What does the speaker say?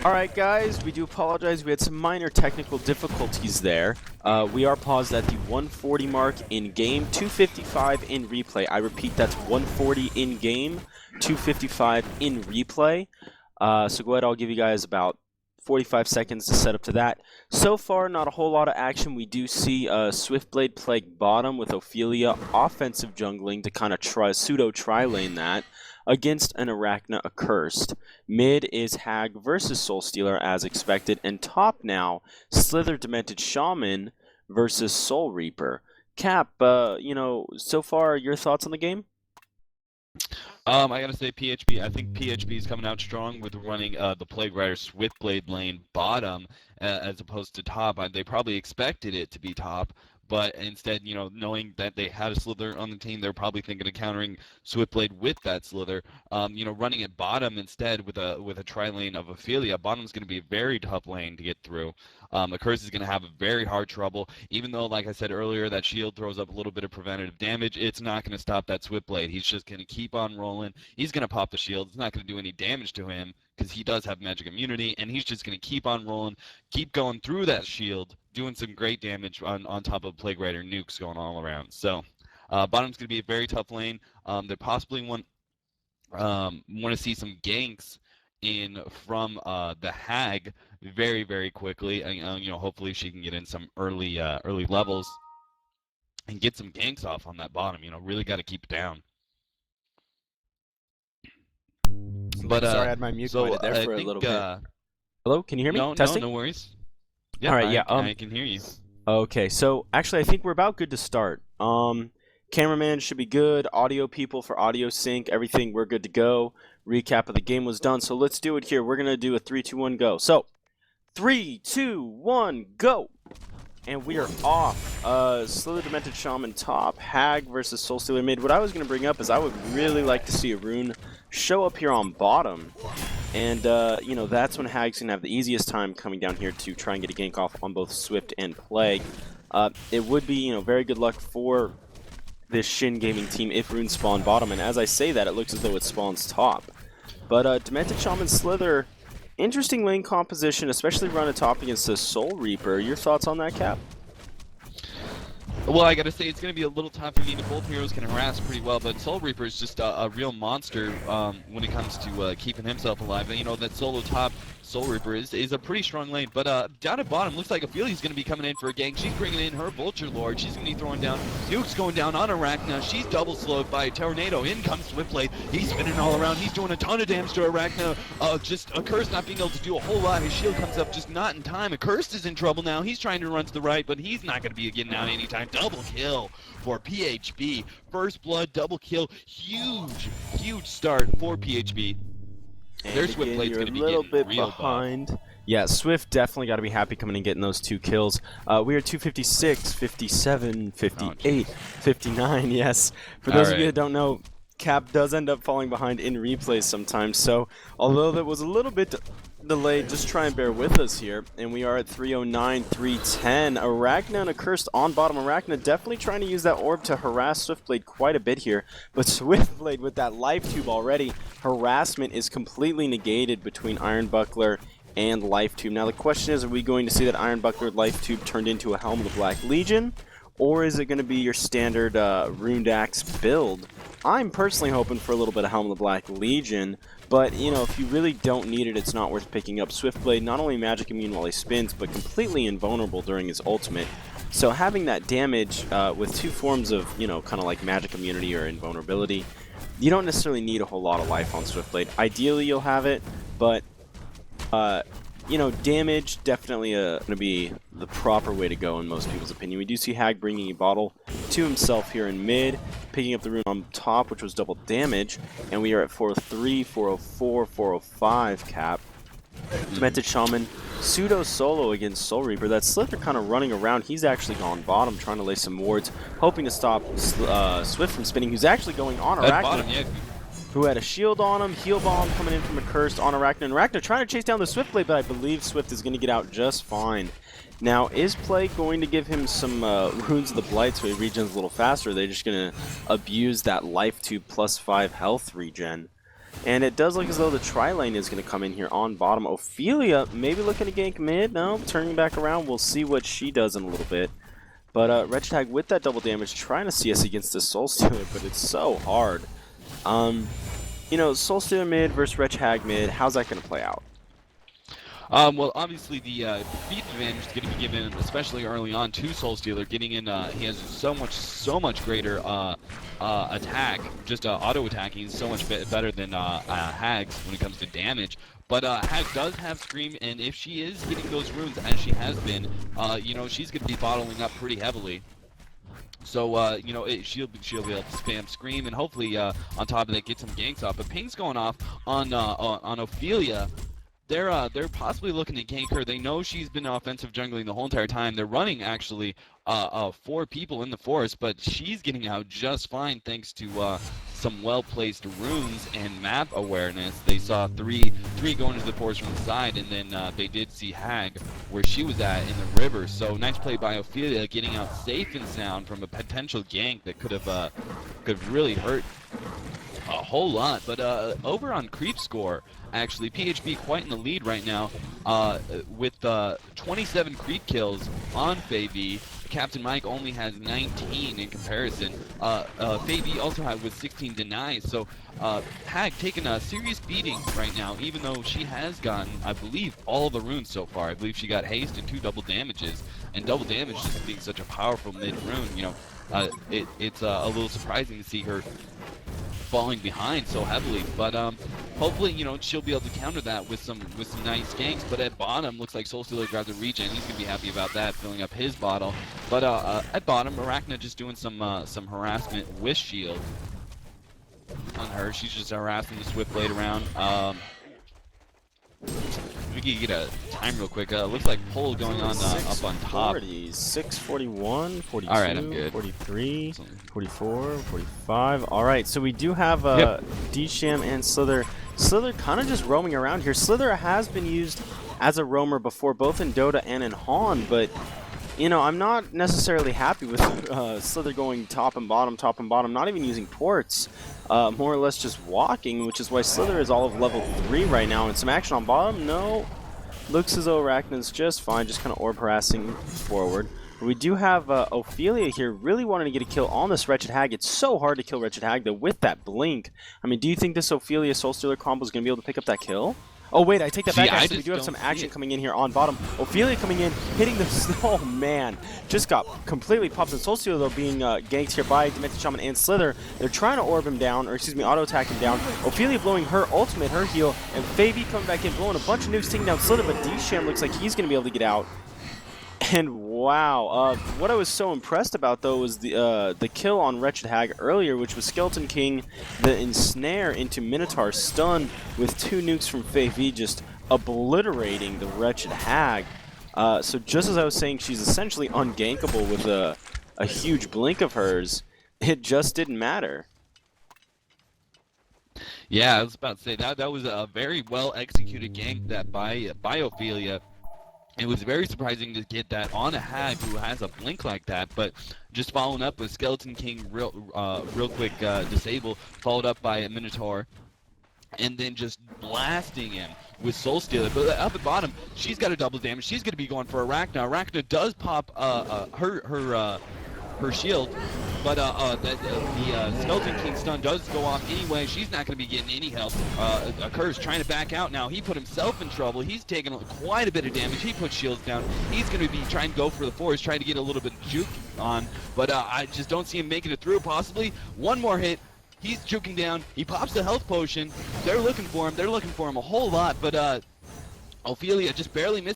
Alright guys, we do apologize, we had some minor technical difficulties there. We are paused at the 140 mark in game, 255 in replay. I repeat, that's 140 in game, 255 in replay. So go ahead, I'll give you guys about 45 seconds to set up to that. So far, not a whole lot of action. We do see Swiftblade Plague bottom with Ophelia offensive jungling to kind of pseudo tri-lane that against an Arachna Accursed. Mid is Hag versus Soul Stealer as expected, and top now, Slither Demented Shaman versus Soul Reaper. Cap, so far, your thoughts on the game? I gotta say PhB. I think PhB is coming out strong with running the Plague Rider Swiftblade lane bottom as opposed to top. They probably expected it to be top, but instead, knowing that they had a Slither on the team, they're probably thinking of countering Swiftblade with that Slither. Running it bottom instead with a tri-lane of Ophelia. Bottom's going to be a very tough lane to get through. Accursed is going to have a very hard trouble, even though, like I said earlier, that shield throws up a little bit of preventative damage. It's not going to stop that Swiftblade. He's just going to keep on rolling. He's going to pop the shield. It's not going to do any damage to him because he does have magic immunity, and he's just going to keep on rolling, keep going through that shield, doing some great damage on top of Plague Rider nukes going all around. So bottom's going to be a very tough lane. They possibly want to see some ganks in from the Hag very, very quickly, and hopefully she can get in some early levels and get some ganks off on that bottom. Really got to keep it down. But sorry, I had my mute pointed there for a little bit. Hello, can you hear me? Testing? No worries. Yeah, all right, I can hear you. Okay, so actually I think we're about good to start. Cameraman should be good, audio people for audio sync, everything, we're good to go. Recap of the game was done, so let's do it here. We're going to do a 3, 2, 1, go. So, 3, 2, 1, go! And we are off. Slither Demented Shaman top, Hag versus Soul Stealer mid. What I was going to bring up is I would really like to see a rune show up here on bottom. And, that's when Hag's going to have the easiest time coming down here to try and get a gank off on both Swift and Plague. It would be, very good luck for this Shin Gaming team if runes spawn bottom. And as I say that, it looks as though it spawns top. But Demented Shaman Slither, interesting lane composition, especially run atop against the Soul Reaper. Your thoughts on that, Cap? Well, I gotta say, it's gonna be a little tough. Both heroes can harass pretty well, but Soul Reaper is just a real monster when it comes to keeping himself alive. And, that solo top Soul Reaper is a pretty strong lane. But down at bottom, looks like Ophelia's gonna be coming in for a gank. She's bringing in her Vulture Lord. She's gonna be throwing down nukes going down on Arachna. She's double slowed by a Tornado. In comes Swiftblade. He's spinning all around. He's doing a ton of damage to Arachna. Just Accursed not being able to do a whole lot. His shield comes up just not in time. Accursed is in trouble now. He's trying to run to the right, but he's not gonna be getting out anytime. Double kill for PhB. First blood, double kill. Huge start for PhB. Their Swiftblade's going to be a little bit behind. Buff. Yeah, Swift definitely got to be happy coming and getting those 2 kills. We are 256, 57, 58, 59, yes. For those of you that don't know, Cap does end up falling behind in replays sometimes. So, although that was a little bit delayed, just try and bear with us here. And we are at 309, 310. Arachna and Accursed on bottom. Arachna definitely trying to use that orb to harass Swiftblade quite a bit here. But Swiftblade with that life tube already, harassment is completely negated between Iron Buckler and Life Tube. Now the question is, are we going to see that Iron Buckler Life Tube turned into a Helm of the Black Legion? Or is it going to be your standard Runed Axe build? I'm personally hoping for a little bit of Helm of the Black Legion, but, if you really don't need it, it's not worth picking up. Swiftblade, not only magic immune while he spins, but completely invulnerable during his ultimate. So having that damage with 2 forms of, kind of like magic immunity or invulnerability, you don't necessarily need a whole lot of life on Swiftblade. Ideally, you'll have it, but damage definitely going to be the proper way to go in most people's opinion. We do see Hag bringing a bottle to himself here in mid, picking up the rune on top, which was double damage, and we are at 403, 404, 405 Cap. Demented Shaman, pseudo solo against Soul Reaper. That Slither kind of running around. He's actually gone bottom, trying to lay some wards, hoping to stop Swift from spinning, who's actually going on Arachna. Who had a shield on him, heal bomb coming in from Accursed on Arachna. And Arachna trying to chase down the Swiftblade, but I believe Swift is going to get out just fine. Now, is Plague going to give him some runes of the Blight so he regens a little faster? Or are they just going to abuse that Life Tube +5 health regen? And it does look as though the tri-lane is going to come in here on bottom. Ophelia maybe looking to gank mid. No, turning back around. We'll see what she does in a little bit. But Wretched Hag with that double damage, trying to CS against the Soul Stealer, but it's so hard. You know, Soul Stealer mid versus Wretched Hag mid, how's that going to play out? Well, obviously the speed advantage is going to be given, especially early on, to Soul Stealer. Getting in, he has so much greater attack, just auto attacking, so much better than Hag's when it comes to damage. But Hag does have Scream, and if she is getting those runes as she has been, you know, she's going to be bottling up pretty heavily. So, you know, she'll be able to spam Scream, and hopefully on top of that get some ganks off. But ping's going off on Ophelia. They're possibly looking to gank her. They know she's been offensive jungling the whole entire time. They're running actually 4 people in the forest, but she's getting out just fine thanks to some well-placed runes and map awareness. They saw three going into the forest from the side, and then they did see Hag where she was at in the river. So nice play by Ophelia, getting out safe and sound from a potential gank that could have really hurt a whole lot. But over on creep score, actually, PhB quite in the lead right now with 27 creep kills on PhB. Captain Mike only has 19 in comparison. PhB also had with 16 denies. So Hag taking a serious beating right now, even though she has gotten, I believe, all the runes so far. I believe she got haste and 2 double damages. And double damage just being such a powerful mid rune, you know, it's a little surprising to see her falling behind so heavily, but hopefully, you know, she'll be able to counter that with some nice ganks. But at bottom, looks like Soul Stealer grabs a regen. He's gonna be happy about that, filling up his bottle. But at bottom, Arachna just doing some harassment with shield on her. She's just harassing the Swiftblade around. We can get a time real quick. Looks like pull going on up on top. 6:41, 42, all right, I'm good. 43, 44, 45. All right, so we do have D-Sham and Slither. Slither kind of just roaming around here. Slither has been used as a roamer before, both in Dota and in Han, but you know, I'm not necessarily happy with Slither going top and bottom, not even using ports. More or less just walking, which is why Slither is all of level 3 right now. And some action on bottom? No. Looks as though Arachna's just fine, just kind of orb harassing forward. But we do have Ophelia here really wanting to get a kill on this Wretched Hag. It's so hard to kill Wretched Hag, though, with that blink. I mean, do you think this Ophelia Soul Stealer combo is going to be able to pick up that kill? Oh, wait, I take that back. Actually, we do have some action coming in here on bottom. Ophelia coming in, hitting the... Oh, man. Just got completely popped. And Soul Stealer, though, being ganked here by Demented Shaman and Slither. They're trying to orb him down, or excuse me, auto-attack him down. Ophelia blowing her ultimate, her heal, and PhB coming back in, blowing a bunch of nukes, taking down Slither, but D-Sham looks like he's going to be able to get out. And wow, what I was so impressed about, though, was the kill on Wretched Hag earlier, which was Skeleton King, the ensnare into Minotaur stun with 2 nukes from PhB just obliterating the Wretched Hag. So just as I was saying, she's essentially ungankable with a huge blink of hers. It just didn't matter. Yeah, I was about to say that was a very well executed gank that by Ophelia. It was very surprising to get that on a Hag who has a blink like that, but just following up with Skeleton King real quick disable, followed up by a Minotaur, and then just blasting him with Soul Stealer. But up at bottom, she's got a double damage. She's going to be going for Arachna. Arachna does pop her shield, but the Skeleton King stun does go off anyway. She's not going to be getting any help. Occurs trying to back out now. He put himself in trouble. He's taking quite a bit of damage. He put shields down. He's going to be trying to go for the forest, trying to get a little bit of juke on, but I just don't see him making it through. Possibly one more hit. He's juking down. He pops the health potion. They're looking for him. They're looking for him a whole lot, but Ophelia just barely missed.